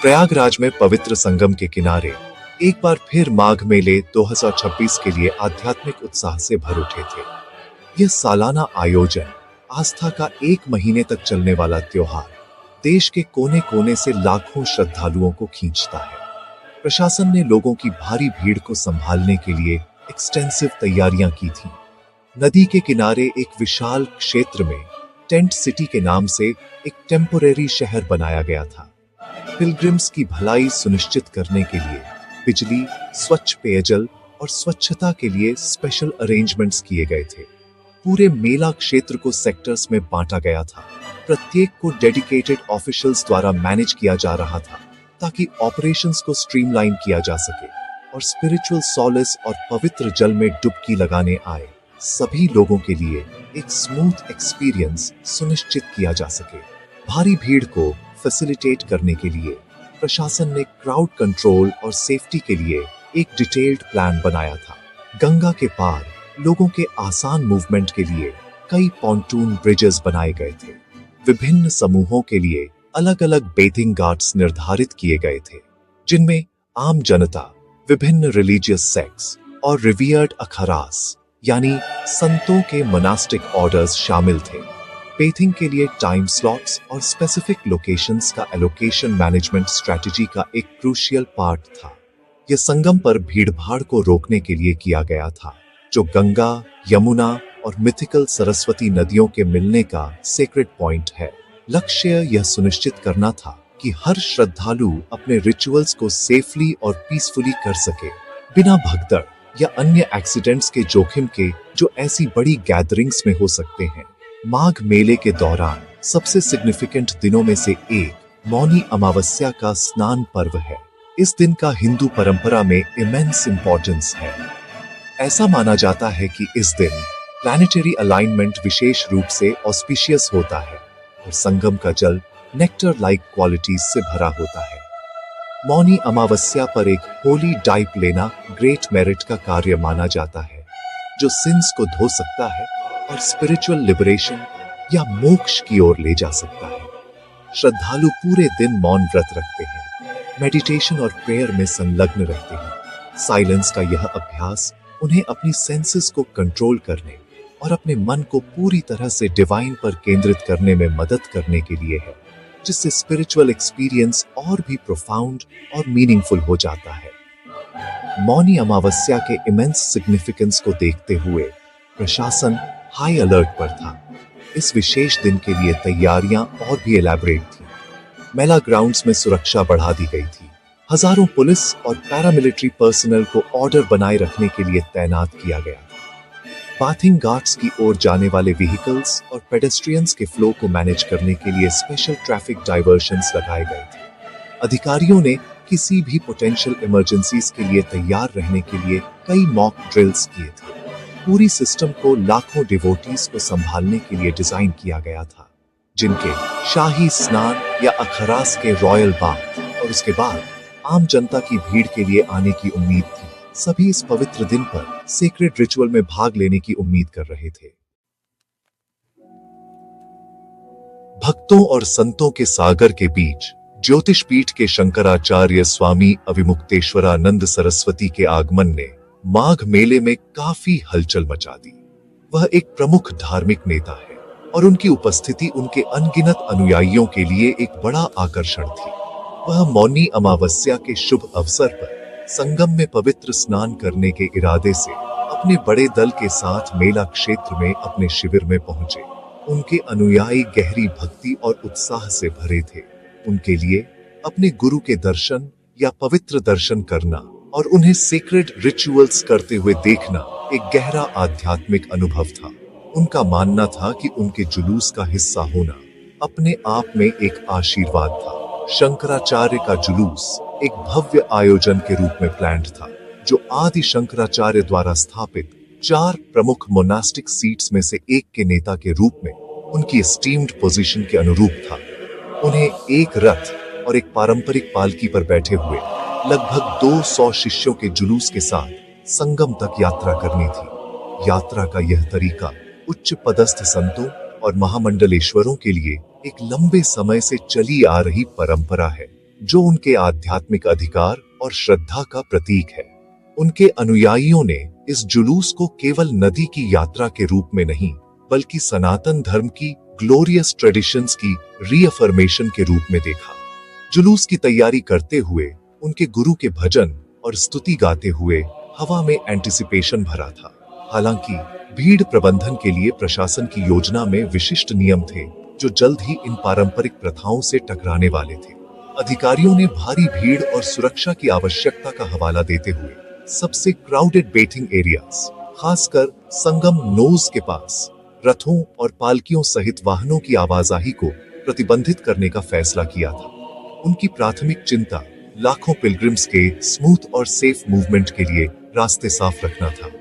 प्रयागराज में पवित्र संगम के किनारे एक बार फिर माघ मेले 2026 के लिए आध्यात्मिक उत्साह से भर उठे थे। यह सालाना आयोजन आस्था का 1 महीने तक चलने वाला त्योहार देश के कोने कोने से लाखों श्रद्धालुओं को खींचता है। प्रशासन ने लोगों की भारी भीड़ को संभालने के लिए एक्सटेंसिव तैयारियां की थीं। नदी के किनारे एक विशाल क्षेत्र में टेंट सिटी के नाम से एक टेम्पोरेरी शहर बनाया गया था। पिलग्रिम्स की भलाई सुनिश्चित करने के लिए बिजली, स्वच्छ पेयजल और स्वच्छता के लिए स्पेशल अरेंजमेंट्स किए गए थे। पूरे मेला क्षेत्र को सेक्टर्स में बांटा गया था। प्रत्येक को डेडिकेटेड ऑफिशियल्स द्वारा मैनेज किया जा रहा था ताकि ऑपरेशंस को स्ट्रीमलाइन किया जा सके और स्पिरिचुअल सॉलेस और पवित्र जल में डुबकी लगाने आए सभी लोगों के लिए एक स्मूथ एक्सपीरियंस सुनिश्चित किया जा सके। भारी भीड़ को फैसिलिटेट करने के लिए प्रशासन ने क्राउड कंट्रोल और सेफ्टी के लिए एक डिटेल्ड प्लान बनाया था। गंगा के पार लोगों के आसान मूवमेंट के लिए कई पॉन्टून ब्रिजेस बनाए गए थे। विभिन्न समूहों के लिए अलग अलग बेथिंग घाट्स निर्धारित किए गए थे, जिनमें आम जनता, विभिन्न रिलीजियस सेक्ट्स और रिवियर्ड अखारास यानी संतों के मोनास्टिक ऑर्डर्स शामिल थे। बेथिंग के लिए टाइम स्लॉट्स और स्पेसिफिक लोकेशंस का एलोकेशन मैनेजमेंट स्ट्रेटजी का एक क्रूशियल पार्ट था। यह संगम पर भीड़भाड़ को रोकने के लिए किया गया था, जो गंगा, यमुना और मिथिकल सरस्वती नदियों के मिलने का सेक्रेड पॉइंट है। लक्ष्य यह सुनिश्चित करना था कि हर श्रद्धालु अपने रिचुअल्स को सेफली और पीसफुली कर सके, बिना भगदड़ या अन्य एक्सीडेंट्स के जोखिम के जो ऐसी बड़ी गैदरिंग्स में हो सकते हैं। माघ मेले के दौरान सबसे सिग्निफिकेंट दिनों में से एक मौनी अमावस्या का स्नान पर्व है। इस दिन का हिंदू परंपरा में इमेंस इंपॉर्टेंस है। ऐसा माना जाता है कि इस दिन प्लैनेटरी अलाइनमेंट विशेष रूप से ऑस्पिशियस होता है और संगम का जल नेक्टर लाइक क्वालिटीज से भरा होता है। मौनी अमावस्या पर एक होली डाइप लेना ग्रेट मेरिट का कार्य माना जाता है, जो सिंस को धो सकता है और स्पिरिचुअल लिबरेशन या मोक्ष की ओर ले जा सकता है। श्रद्धालु पूरे दिन मौन व्रत रखते हैं, मेडिटेशन और प्रेयर में संलग्न रहते हैं। साइलेंस का यह अभ्यास उन्हें अपनी सेंसेस को कंट्रोल करने और अपने मन को पूरी तरह से डिवाइन पर केंद्रित करने में मदद करने के लिए है, जिससे स्पिरिचुअल एक्सपीरियंस और भी प्रोफाउंड और मीनिंगफुल हो जाता है। मौनी अमावस्या के इमेंस सिग्निफिकेंस को देखते हुए प्रशासन हाई अलर्ट पर था। इस विशेष दिन के लिए तैयारियां और भी एलैबोरेट थी। मेला ग्राउंड्स में सुरक्षा बढ़ा दी गई थी। हजारों पुलिस और पैरामिलिट्री पर्सनल को ऑर्डर बनाए रखने के लिए तैनात किया गया। बाथिंग घाट्स की ओर जाने वाले व्हीकल्स और पेडेस्ट्रियंस के फ्लो को मैनेज करने के लिए स्पेशल ट्रैफिक डाइवर्शंस लगाए गए थे। अधिकारियों ने किसी भी पोटेंशियल इमरजेंसीज के लिए तैयार रहने के लिए कई मॉक ड्रिल्स किए थे। पूरी सिस्टम को लाखों डिवोटीज को संभालने के लिए डिजाइन किया गया था, जिनके शाही स्नान या अखरास के रॉयल बाथ और उसके बाद आम जनता की भीड़ के लिए आने की उम्मीद थी। सभी इस पवित्र दिन पर सेक्रेड रिचुअल में भाग लेने की उम्मीद कर रहे थे। भक्तों और संतों के सागर के बीच ज्योतिष पीठ के शंकराचार्य स्वामी अविमुक्तेश्वरानंद सरस्वती के आगमन ने माघ मेले में काफी हलचल मचा दी। वह एक प्रमुख धार्मिक नेता है और उनकी उपस्थिति उनके अनगिनत अनुयायियों के लिए एक बड़ा आकर्षण थी। वह मौनी अमावस्या के शुभ अवसर पर संगम में पवित्र स्नान करने के इरादे से अपने बड़े दल के साथ मेला क्षेत्र में अपने शिविर में पहुंचे। उनके अनुयायी गहरी भक्ति और उत्साह से भरे थे। उनके लिए अपने गुरु के दर्शन या पवित्र दर्शन करना और उन्हें सेक्रेड रिचुअल्स करते हुए देखना एक गहरा आध्यात्मिक अनुभव था। उनका मानना था कि उनके जुलूस का हिस्सा होना अपने आप में एक आशीर्वाद था। शंकराचार्य का जुलूस एक भव्य आयोजन के रूप में प्लान्ड था, जो आदि शंकराचार्य द्वारा स्थापित 4 प्रमुख मोनास्टिक सीट्स में से एक के नेता के रूप में उनकी एस्टीम्ड पोजीशन के अनुरूप था। उन्हें एक रथ और एक पारंपरिक पालकी पर बैठे हुए लगभग 200 शिष्यों के जुलूस के साथ संगम तक यात्रा करनी थी। यात्रा का यह तरीका उच्च पदस्थ संतों और महामंडलेश्वरों के लिए एक लंबे समय से चली आ रही परंपरा है। जो उनके आध्यात्मिक अधिकार और श्रद्धा का प्रतीक है। उनके अनुयायियों ने इस जुलूस को केवल नदी की यात्रा के रूप में नहीं, बल्कि सनातन धर्म की ग्लोरियस ट्रेडिशंस की रीअफर्मेशन के रूप में देखा। जुलूस की तैयारी करते हुए उनके गुरु के भजन और स्तुति गाते हुए हवा में एंटिसिपेशन भरा था। हालांकि भीड़ प्रबंधन के लिए प्रशासन की योजना में विशिष्ट नियम थे, जो जल्द ही इन पारंपरिक प्रथाओं से टकराने वाले थे। अधिकारियों ने भारी भीड़ और सुरक्षा की आवश्यकता का हवाला देते हुए सबसे क्राउडेड बेटिंग एरियाज, खासकर संगम नोज के पास रथों और पालकियों सहित वाहनों की आवाजाही को प्रतिबंधित करने का फैसला किया था। उनकी प्राथमिक चिंता लाखों पिलग्रिम्स के स्मूथ और सेफ मूवमेंट के लिए रास्ते साफ रखना था।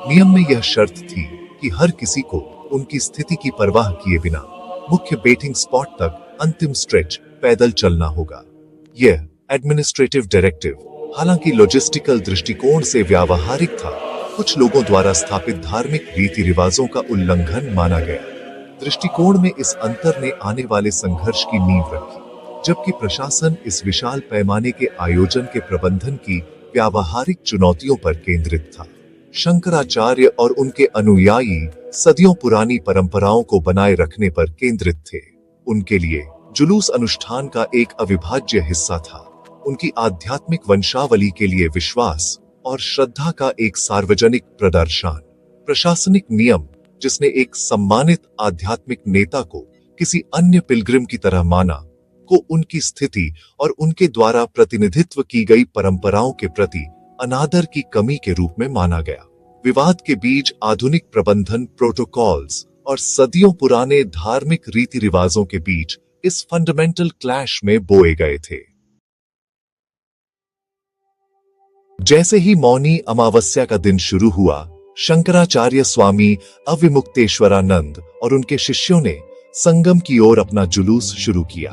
नियम में यह शर्त थी कि हर किसी को उनकी स्थिति की परवाह किए बिना मुख्य बेटिंग स्पॉट तक अंतिम स्ट्रेच पैदल चलना होगा। यह एडमिनिस्ट्रेटिव डायरेक्टिव हालांकि लॉजिस्टिकल दृष्टिकोण से व्यावहारिक था, कुछ लोगों द्वारा स्थापित धार्मिक रीति रिवाजों का उल्लंघन माना गया। दृष्टिकोण में इस अंतर ने आने वाले संघर्ष की नींव रखी, जबकि प्रशासन इस विशाल पैमाने के आयोजन के प्रबंधन की व्यावहारिक चुनौतियों पर केंद्रित था। शंकराचार्य और उनके अनुयायी सदियों पुरानी परंपराओं को बनाए रखने पर केंद्रित थे। उनके लिए जुलूस अनुष्ठान का एक अविभाज्य हिस्सा था, उनकी आध्यात्मिक वंशावली के लिए विश्वास और श्रद्धा का एक सार्वजनिक प्रदर्शन। प्रशासनिक नियम, जिसने एक सम्मानित आध्यात्मिक नेता को किसी अन्य पिलग्रिम की तरह माना, को उनकी स्थिति और उनके द्वारा प्रतिनिधित्व की गई परंपराओं के प्रति अनादर की कमी के रूप में माना गया। विवाद के बीच आधुनिक प्रबंधन प्रोटोकॉल्स और सदियों पुराने धार्मिक रीति रिवाजों के बीच इस फंडामेंटल क्लैश में बोए गए थे। जैसे ही मौनी अमावस्या का दिन शुरू हुआ, शंकराचार्य स्वामी अविमुक्तेश्वरानंद और उनके शिष्यों ने संगम की ओर अपना जुलूस शुरू किया।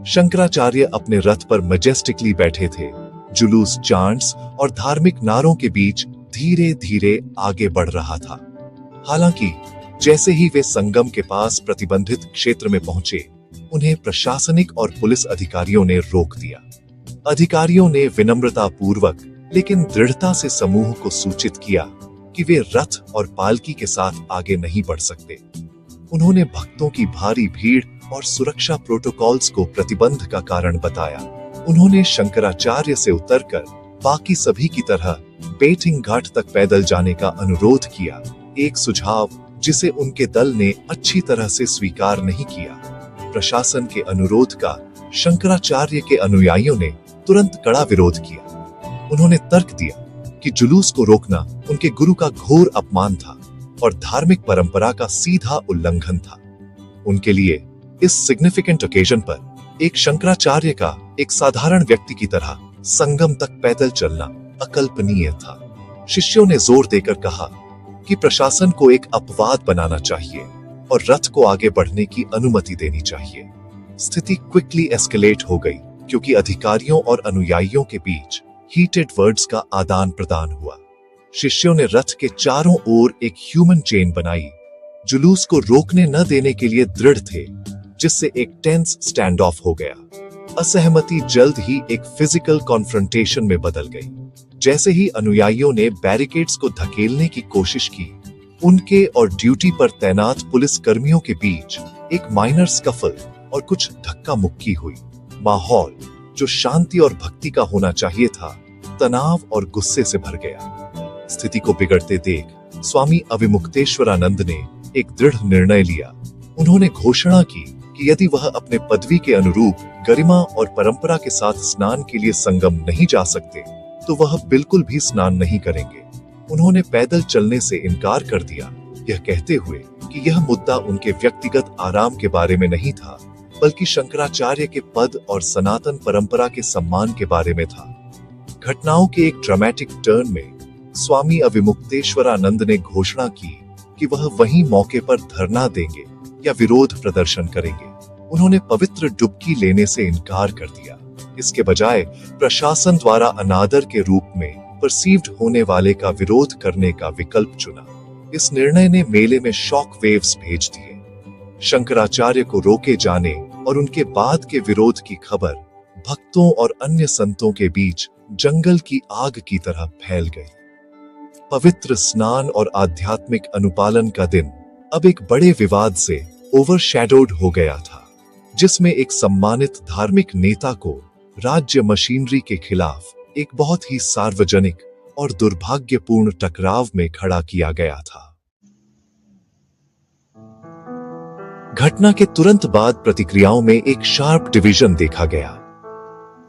शंकराचार्य अपने रथ पर मैजेस्टिकली बैठे थे। जुलूस चांट्स और धार्मिक नारों के बीच धीरे धीरे आगे बढ़ रहा था। हालांकि जैसे ही वे संगम के पास प्रतिबंधित क्षेत्र में पहुंचे, उन्हें प्रशासनिक और पुलिस अधिकारियों ने रोक दिया। अधिकारियों ने विनम्रता पूर्वक लेकिन दृढ़ता से समूह को सूचित किया कि वे रथ और पालकी के साथ आगे नहीं बढ़ सकते। उन्होंने भक्तों की भारी भीड़ और सुरक्षा प्रोटोकॉल्स को प्रतिबंध का कारण बताया। उन्होंने शंकराचार्य से उतरकर बाकी सभी की तरह बेटिंग घाट तक पैदल जाने का अनुरोध किया, एक सुझाव जिसे उनके दल ने अच्छी तरह से स्वीकार नहीं किया। प्रशासन के अनुरोध का शंकराचार्य के अनुयायियों ने तुरंत कड़ा विरोध किया। उन्होंने तर्क दिया कि जुलूस को रोकना उनके गुरु का घोर अपमान था और धार्मिक परंपरा का सीधा उल्लंघन था। उनके लिए इस सिग्निफिकेंट ओकेजन पर एक शंकराचार्य का एक साधारण व्यक्ति की तरह संगम तक पैदल चलना अकल्पनीय था। शिष्यों ने जोर देकर कहा कि प्रशासन को एक अपवाद बनाना चाहिए और रथ को आगे बढ़ने की अनुमति देनी चाहिए। स्थिति क्विकली एस्केलेट हो गई क्योंकि अधिकारियों और अनुयायियों के बीच हीटेड वर्ड्स का आदान प्रदान हुआ। शिष्यों ने रथ के चारों ओर एक ह्यूमन चेन बनाई, जुलूस को रोकने न देने के लिए दृढ़ थे, जिससे एक टेंस स्टैंड ऑफ हो गया। असहमति जल्द ही एक फिजिकल कॉन्फ्रंटेशन में बदल गई। जैसे ही अनुयायियों ने बैरिकेड्स को धकेलने की कोशिश की, उनके और ड्यूटी पर तैनात पुलिस कर्मियों के बीच एक माइनर स्कफल और कुछ धक्का मुक्की हुई। माहौल, जो शांति और भक्ति का होना चाहिए था, तनाव और गुस्से से भर गया। स्थिति को बिगड़ते देख स्वामी अविमुक्तेश्वरानंद ने एक दृढ़ निर्णय लिया। उन्होंने घोषणा की कि यदि वह अपने पदवी के अनुरूप गरिमा और परंपरा के साथ स्नान के लिए संगम नहीं जा सकते, तो वह बिल्कुल भी स्नान नहीं करेंगे। उन्होंने पैदल चलने से इनकार कर दिया, यह कहते हुए कि यह मुद्दा उनके व्यक्तिगत आराम के बारे में नहीं था, बल्कि शंकराचार्य के पद और सनातन परंपरा के सम्मान के बारे में था। घटनाओं के एक ड्रामेटिक टर्न में स्वामी अविमुक्तेश्वरानंद ने घोषणा की कि वह वहीं मौके पर धरना देंगे या विरोध प्रदर्शन करेंगे। उन्होंने पवित्र डुबकी लेने से इनकार कर दिया। इसके बजाय प्रशासन द्वारा अनादर के रूप में परसीव्ड होने वाले का विरोध करने का विकल्प चुना। इस निर्णय ने मेले में शॉक वेव्स भेज दिए। शंकराचार्य को रोके जाने और उनके बाद के विरोध की खबर भक्तों और अन्य संतों के बीच जंगल की आग की तरह फैल गई। पवित्र स्नान और आध्यात्मिक अनुपालन का दिन अब एक बड़े विवाद से ओवरशैडोड हो गया था, जिसमें एक सम्मानित धार्मिक नेता को राज्य मशीनरी के खिलाफ एक बहुत ही सार्वजनिक और दुर्भाग्यपूर्ण टकराव में खड़ा किया गया था। घटना के तुरंत बाद प्रतिक्रियाओं में एक शार्प डिवीजन देखा गया।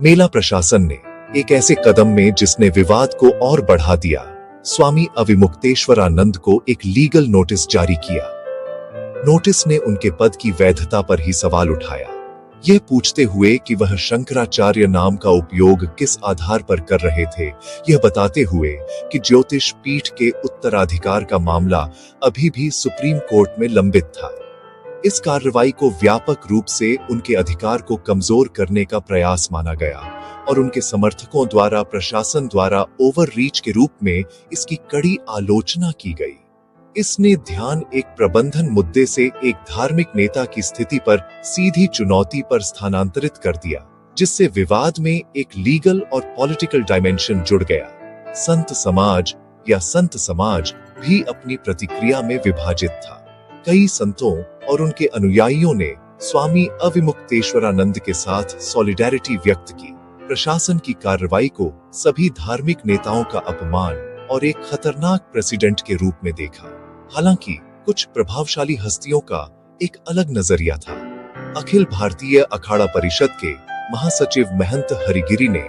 मेला प्रशासन ने एक ऐसे कदम में जिसने विवाद को और बढ़ा दिया, स्वामी अविमुक्तेश्वरानंद को एक लीगल नोटिस जारी किया। नोटिस ने उनके पद की वैधता पर ही सवाल उठाया, यह पूछते हुए कि वह शंकराचार्य नाम का उपयोग किस आधार पर कर रहे थे, यह बताते हुए कि ज्योतिष पीठ के उत्तराधिकार का मामला अभी भी सुप्रीम कोर्ट में लंबित था। इस कार्रवाई को व्यापक रूप से उनके अधिकार को कमजोर करने का प्रयास माना गया और उनके समर्थकों द्वारा प्रशासन द्वारा ओवररीच के रूप में इसकी कड़ी आलोचना की गई। इसने ध्यान एक प्रबंधन मुद्दे से एक धार्मिक नेता की स्थिति पर सीधी चुनौती पर स्थानांतरित कर दिया, जिससे विवाद में एक लीगल और पॉलिटिकल डायमेंशन जुड़ गया। संत समाज भी अपनी प्रतिक्रिया में विभाजित था। कई संतों और उनके अनुयायियों ने स्वामी अविमुक्तेश्वरानंद के साथ सॉलिडेरिटी व्यक्त की, प्रशासन की कार्रवाई को सभी धार्मिक नेताओं का अपमान और एक खतरनाक प्रेसिडेंट के रूप में देखा। हालांकि कुछ प्रभावशाली हस्तियों का एक अलग नजरिया था। अखिल भारतीय अखाड़ा परिषद के महासचिव महंत हरिगिरी ने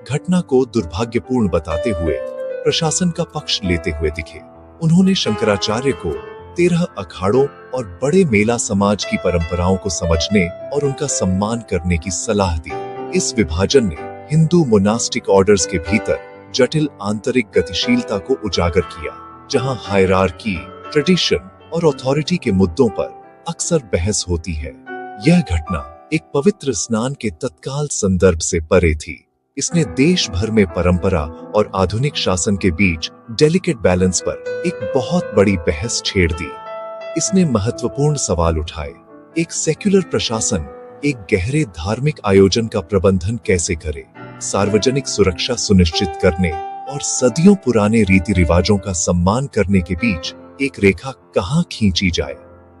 घटना को दुर्भाग्यपूर्ण बताते हुए प्रशासन का पक्ष लेते हुए दिखे। उन्होंने शंकराचार्य को 13 अखाड़ों और बड़े मेला समाज की परंपराओं को समझने और उनका सम्मान करने की सलाह दी। इस विभाजन ने हिंदू मोनास्टिक ऑर्डर्स के भीतर जटिल आंतरिक गतिशीलता को उजागर किया, जहां हायरार्की, ट्रेडिशन और अथॉरिटी के मुद्दों पर अक्सर बहस होती है। यह घटना एक पवित्र स्नान के तत्काल संदर्भ से परे थी। इसने देश भर में परंपरा और आधुनिक शासन के बीच डेलिकेट बैलेंस पर एक बहुत बड़ी बहस छेड़ दी। इसने महत्वपूर्ण सवाल उठाए। एक सेक्युलर प्रशासन एक गहरे धार्मिक आयोजन का प्रबंधन कैसे करे, सार्वजनिक सुरक्षा सुनिश्चित करने और सदियों पुराने रीति रिवाजों का सम्मान करने के बीच एक रेखा कहां खींची जाए।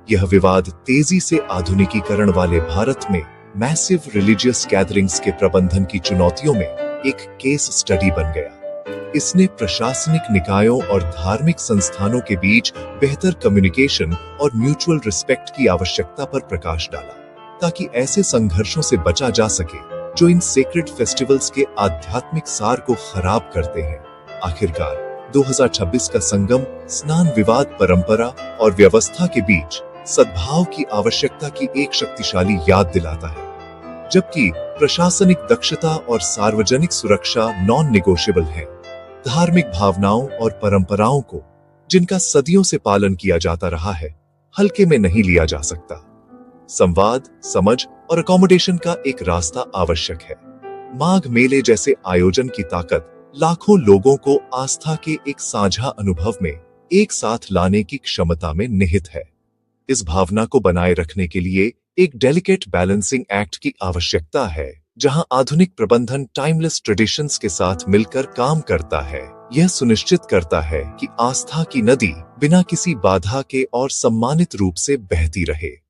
यह विवाद तेजी से आधुनिकीकरण वाले भारत में मैसिव रिलीजियस गैदरिंग्स के प्रबंधन की चुनौतियों में एक केस स्टडी बन गया। इसने प्रशासनिक निकायों और धार्मिक संस्थानों के बीच बेहतर कम्युनिकेशन और म्यूचुअल रिस्पेक्ट की आवश्यकता पर प्रकाश डाला, ताकि ऐसे संघर्षों से बचा जा सके जो इन सेक्रेड फेस्टिवल्स के आध्यात्मिक सार को खराब करते हैं। आखिरकार 2026 का संगम स्नान विवाद परंपरा और व्यवस्था के बीच सद्भाव की आवश्यकता की एक शक्तिशाली याद दिलाता है। जबकि प्रशासनिक दक्षता और सार्वजनिक सुरक्षा नॉन निगोशिएबल है, धार्मिक भावनाओं और परंपराओं को, जिनका सदियों से पालन किया जाता रहा है, हल्के में नहीं लिया जा सकता। संवाद, समझ और अकोमोडेशन का एक रास्ता आवश्यक है। माघ मेले जैसे आयोजन की ताकत लाखों लोगों को आस्था के एक साझा अनुभव में एक साथ लाने की क्षमता में निहित है। इस भावना को बनाए रखने के लिए एक डेलिकेट बैलेंसिंग एक्ट की आवश्यकता है, जहां आधुनिक प्रबंधन टाइमलेस ट्रेडिशंस के साथ मिलकर काम करता है। यह सुनिश्चित करता है कि आस्था की नदी बिना किसी बाधा के और सम्मानित रूप से बहती रहे।